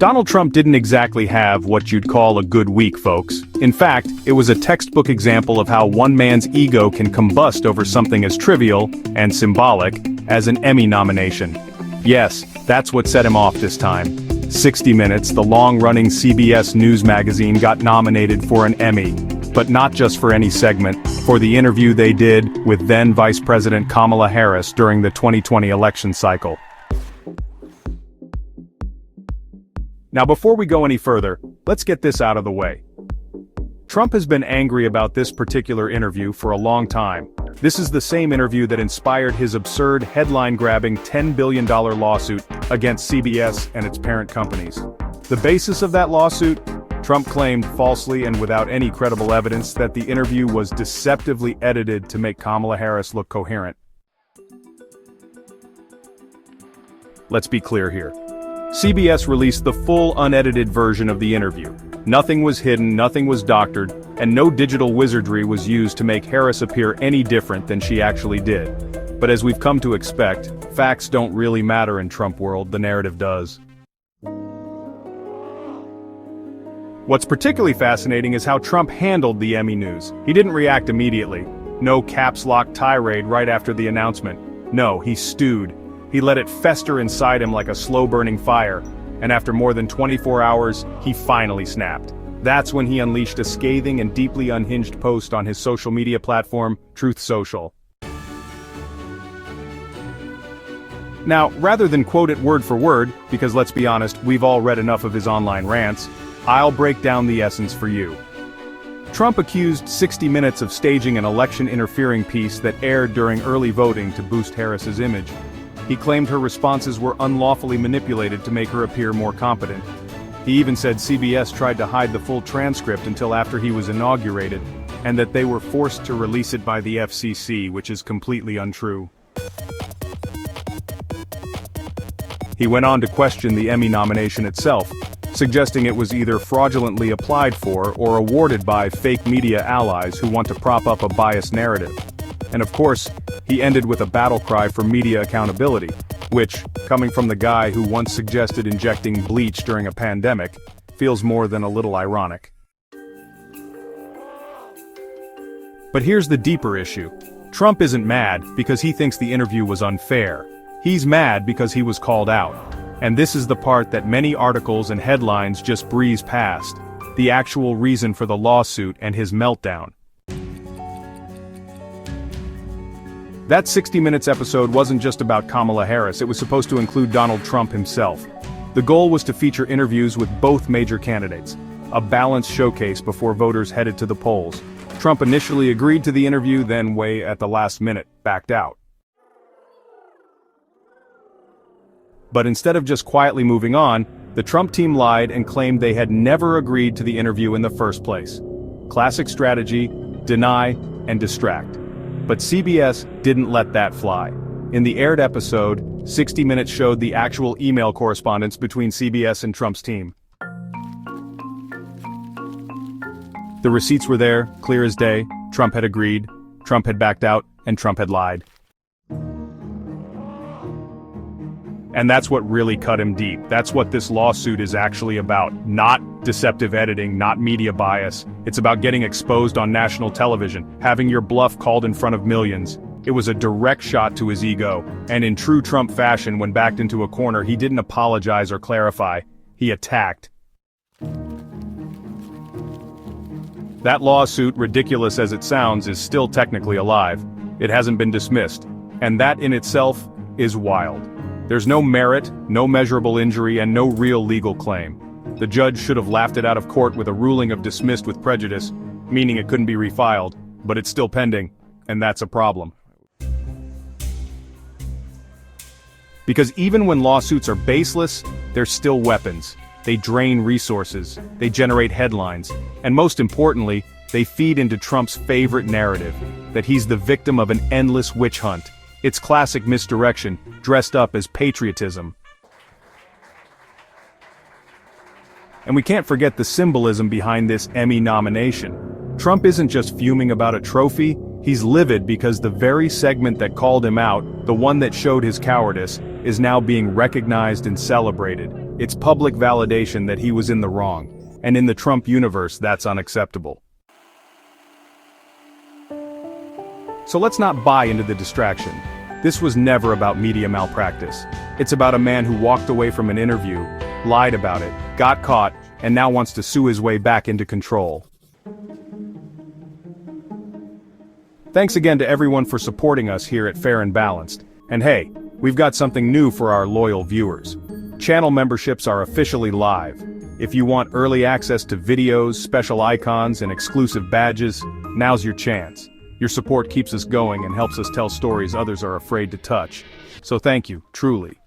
Donald Trump didn't exactly have what you'd call a good week, folks. In fact, it was a textbook example of how one man's ego can combust over something as trivial and symbolic as an Emmy nomination. Yes, that's what set him off this time. 60 Minutes, the long-running CBS News magazine, got nominated for an Emmy. But not just for any segment, for the interview they did with then Vice President Kamala Harris during the 2020 election cycle. Now before we go any further, let's get this out of the way. Trump has been angry about this particular interview for a long time. This is the same interview that inspired his absurd, headline-grabbing $10 billion lawsuit against CBS and its parent companies. The basis of that lawsuit? Trump claimed falsely and without any credible evidence that the interview was deceptively edited to make Kamala Harris look coherent. Let's be clear here. CBS released the full unedited version of the interview. Nothing was hidden, nothing was doctored, and no digital wizardry was used to make Harris appear any different than she actually did. But as we've come to expect, facts don't really matter in Trump world, the narrative does. What's particularly fascinating is how Trump handled the Emmy news. He didn't react immediately. No caps lock tirade right after the announcement. No, he stewed. He let it fester inside him like a slow-burning fire, and after more than 24 hours, he finally snapped. That's when he unleashed a scathing and deeply unhinged post on his social media platform, Truth Social. Now, rather than quote it word for word, because let's be honest, we've all read enough of his online rants, I'll break down the essence for you. Trump accused 60 Minutes of staging an election-interfering piece that aired during early voting to boost Harris's image. He claimed her responses were unlawfully manipulated to make her appear more competent. He even said CBS tried to hide the full transcript until after he was inaugurated, and that they were forced to release it by the FCC, which is completely untrue. He went on to question the Emmy nomination itself, suggesting it was either fraudulently applied for or awarded by fake media allies who want to prop up a biased narrative. And of course, he ended with a battle cry for media accountability, which, coming from the guy who once suggested injecting bleach during a pandemic, feels more than a little ironic. But here's the deeper issue. Trump isn't mad because he thinks the interview was unfair. He's mad because he was called out. And this is the part that many articles and headlines just breeze past, the actual reason for the lawsuit and his meltdown. That 60 Minutes episode wasn't just about Kamala Harris, it was supposed to include Donald Trump himself. The goal was to feature interviews with both major candidates, a balanced showcase before voters headed to the polls. Trump initially agreed to the interview, then way at the last minute, backed out. But instead of just quietly moving on, the Trump team lied and claimed they had never agreed to the interview in the first place. Classic strategy, deny and distract. But CBS didn't let that fly. In the aired episode, 60 Minutes showed the actual email correspondence between CBS and Trump's team. The receipts were there, clear as day. Trump had agreed, Trump had backed out, and Trump had lied. And that's what really cut him deep. That's what this lawsuit is actually about. Not deceptive editing, not media bias. It's about getting exposed on national television, having your bluff called in front of millions. It was a direct shot to his ego, and in true Trump fashion, when backed into a corner, he didn't apologize or clarify. He attacked. That lawsuit, ridiculous as it sounds, is still technically alive. It hasn't been dismissed. And that in itself is wild. There's no merit, no measurable injury, and no real legal claim. The judge should have laughed it out of court with a ruling of dismissed with prejudice, meaning it couldn't be refiled, but it's still pending, and that's a problem. Because even when lawsuits are baseless, they're still weapons. They drain resources, they generate headlines, and most importantly, they feed into Trump's favorite narrative, that he's the victim of an endless witch hunt. It's classic misdirection, dressed up as patriotism. And we can't forget the symbolism behind this Emmy nomination. Trump isn't just fuming about a trophy, he's livid because the very segment that called him out, the one that showed his cowardice, is now being recognized and celebrated. It's public validation that he was in the wrong. And in the Trump universe, that's unacceptable. So let's not buy into the distraction. This was never about media malpractice. It's about a man who walked away from an interview, lied about it, got caught, and now wants to sue his way back into control. Thanks again to everyone for supporting us here at Fair and Balanced. And hey, we've got something new for our loyal viewers. Channel memberships are officially live. If you want early access to videos, special icons, and exclusive badges, now's your chance. Your support keeps us going and helps us tell stories others are afraid to touch. So thank you, truly.